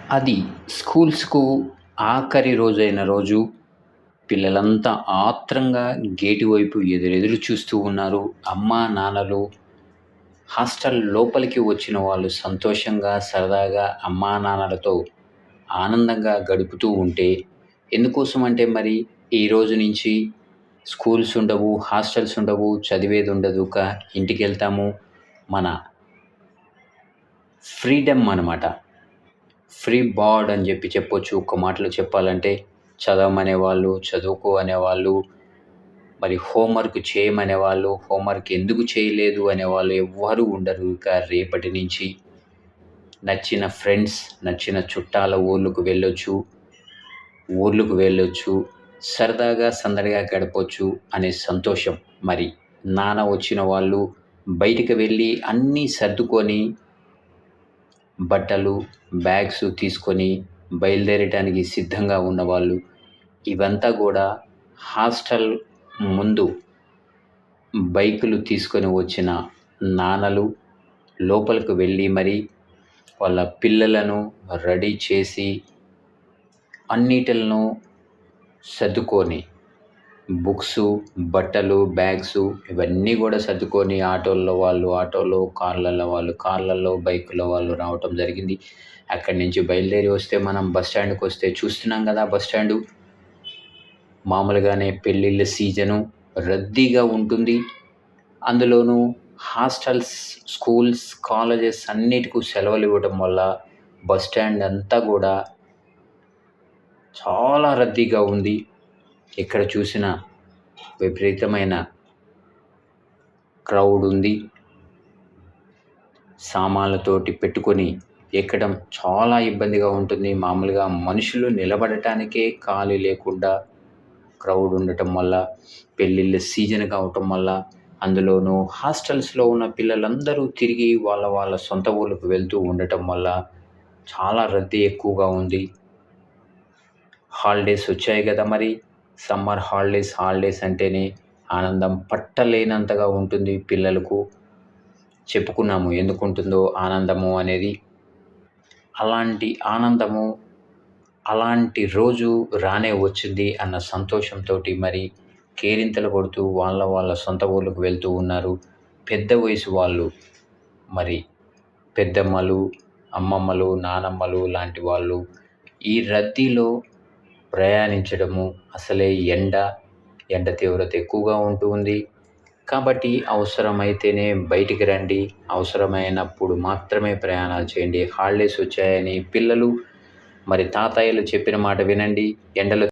అది స్కూల్స్‌కు ఆఖరి రోజైన రోజు పిల్లలంతా ఆత్రంగా గేటు వైపు ఎదురెదురు చూస్తూ ఉన్నారు. అమ్మా, నాన్నలు హాస్టల్ లోపలికి వచ్చిన వాళ్ళు సంతోషంగా, సరదాగా అమ్మా, నాన్నలతో ఆనందంగా గడుపుతూ ఉంటే, ఎందుకోసమంటే మరి ఈరోజు నుంచి స్కూల్స్ ఉండవు, హాస్టల్స్ ఉండవు, చదివేదుండదు. ఇంటికెళ్తాము. మన ఫ్రీడమ్ అనమాట. ఫ్రీ బర్డ్ అని చెప్పొచ్చు. ఒక్క మాటలో చెప్పాలంటే చదవమనేవాళ్ళు, చదువుకో అనేవాళ్ళు, మరి హోంవర్క్ చేయమనేవాళ్ళు, హోంవర్క్ ఎందుకు చేయలేదు అనేవాళ్ళు ఎవ్వరూ ఉండరు. ఇక రేపటి నుంచి నచ్చిన ఫ్రెండ్స్, నచ్చిన చుట్టాల ఊర్లకు వెళ్ళొచ్చు, సరదాగా సందడిగా గడపొచ్చు అనే సంతోషం. మరి నాన్న వచ్చిన వాళ్ళు బయటికి వెళ్ళి అన్నీ సర్దుకొని బట్టలు, బ్యాగ్స్ తీసుకొని బయలుదేరటానికి సిద్ధంగా ఉన్నవాళ్ళు, ఇవంతా కూడా హాస్టల్ ముందు బైకులు తీసుకొని వచ్చిన నాన్నలు లోపలికి వెళ్ళి మరి వాళ్ళ పిల్లలను రెడీ చేసి అన్నిటిలను సర్దుకొని బుక్సు, బట్టలు, బ్యాగ్సు ఇవన్నీ కూడా సర్దుకొని ఆటోల్లో వాళ్ళు ఆటోలో, కార్‌లలో వాళ్ళు కార్‌లలో, బైకులో వాళ్ళు రావటం జరిగింది. అక్కడి నుంచి బయలుదేరి వస్తే మనం బస్ స్టాండ్‌కొస్తే చూస్తున్నాం కదా! బస్ స్టాండు మామూలుగానే పెళ్ళిళ్ళ సీజను రద్దీగా ఉంటుంది. అందులోనూ హాస్టల్స్, స్కూల్స్, కాలేజెస్ అన్నిటికి సెలవులు ఇవ్వటం వల్ల బస్ స్టాండ్ అంతా కూడా చాలా రద్దీగా ఉంది. ఎక్కడ చూసినా విపరీతమైన క్రౌడ్ ఉంది. సామాన్లతోటి పెట్టుకొని ఎక్కడం చాలా ఇబ్బందిగా ఉంటుంది. మామూలుగా మనుషులు నిలబడటానికే ఖాళీ లేకుండా క్రౌడ్ ఉండటం వల్ల, పెళ్ళిళ్ళ సీజన్ కావటం వల్ల, అందులోనూ హాస్టల్స్‌లో ఉన్న పిల్లలందరూ తిరిగి వాళ్ళ సొంత ఊర్లకు వెళ్తూ ఉండటం వల్ల చాలా రద్దీ ఎక్కువగా ఉంది. హాలిడేస్ వచ్చాయి కదా మరి! సమ్మర్ హాలిడేస్ అంటేనే ఆనందం పట్టలేనంతగా ఉంటుంది పిల్లలకు. చెప్పుకున్నాము ఎందుకుంటుందో ఆనందము అనేది. అలాంటి ఆనందము, అలాంటి రోజు రానే వచ్చింది అన్న సంతోషంతోటి మరి కేరింతలు కొడుతూ వాళ్ళ సొంత ఊర్లకు వెళ్తూ ఉన్నారు. పెద్ద వయసు వాళ్ళు మరి పెద్దమ్మలు, అమ్మమ్మలు, నానమ్మలు లాంటి వాళ్ళు ఈ రద్దీలో ప్రయాణించడము అసలే ఎండ తీవ్రత ఎక్కువగా ఉంటూ ఉంది. కాబట్టి అవసరమైతేనే బయటికి రండి. అవసరమైనప్పుడు మాత్రమే ప్రయాణాలు చేయండి. హాలిడేస్ వచ్చాయని పిల్లలు మరి తాతయ్యలు చెప్పిన మాట వినండి. ఎండలో